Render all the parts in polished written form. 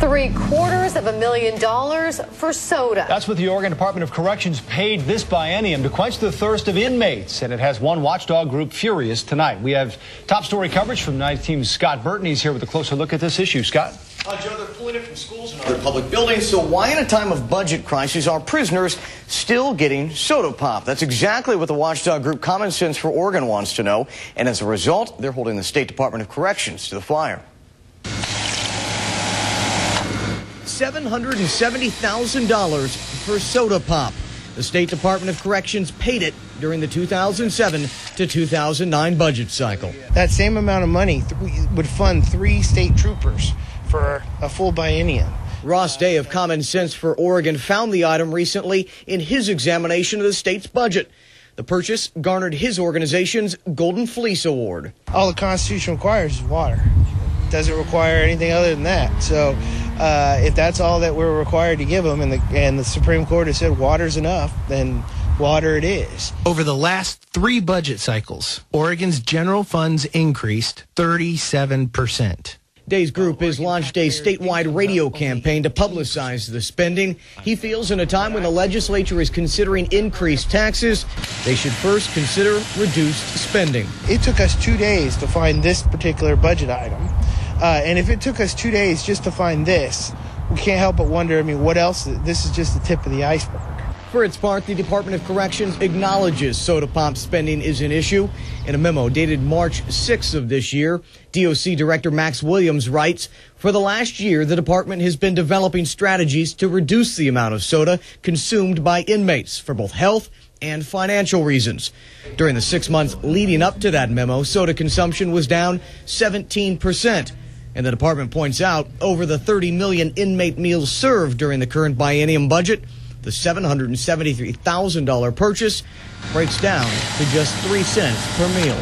$750,000 for soda. That's what the Oregon Department of Corrections paid this biennium to quench the thirst of inmates, and it has one watchdog group furious tonight. We have top story coverage from 9 Team's Scott Burton. He's here with a closer look at this issue. Scott? Joe, they're pulling it from schools and other public buildings, so why in a time of budget crisis are prisoners still getting soda pop? That's exactly what the watchdog group Common Sense for Oregon wants to know, and as a result, they're holding the State Department of Corrections to the fire. $770,000 for soda pop. The State Department of Corrections paid it during the 2007 to 2009 budget cycle. That same amount of money would fund 3 state troopers for a full biennium. Ross Day of Common Sense for Oregon found the item recently in his examination of the state's budget. The purchase garnered his organization's Golden Fleece Award. All the Constitution requires is water. It doesn't require anything other than that. So if that's all that we're required to give them, and the Supreme Court has said water's enough, then water it is. Over the last 3 budget cycles, Oregon's general funds increased 37%. Day's group has launched a statewide radio campaign to publicize the spending. He feels in a time when the legislature is considering increased taxes, they should first consider reduced spending. It took us 2 days to find this particular budget item. And if it took us 2 days just to find this, we can't help but wonder, what else? This is just the tip of the iceberg. For its part, the Department of Corrections acknowledges soda pop spending is an issue. In a memo dated March 6th of this year, DOC Director Max Williams writes, for the last year, the department has been developing strategies to reduce the amount of soda consumed by inmates for both health and financial reasons. During the 6 months leading up to that memo, soda consumption was down 17%. And the department points out, over the 30 million inmate meals served during the current biennium budget, the $773,000 purchase breaks down to just 3 cents per meal.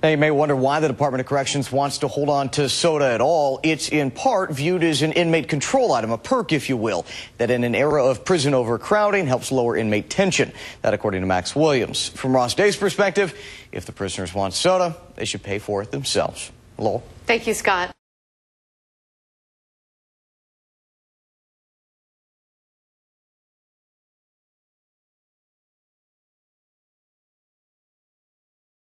Now, you may wonder why the Department of Corrections wants to hold on to soda at all. It's in part viewed as an inmate control item, a perk, if you will, that in an era of prison overcrowding helps lower inmate tension. That according to Max Williams. From Ross Day's perspective, if the prisoners want soda, they should pay for it themselves. Lowell. Thank you, Scott.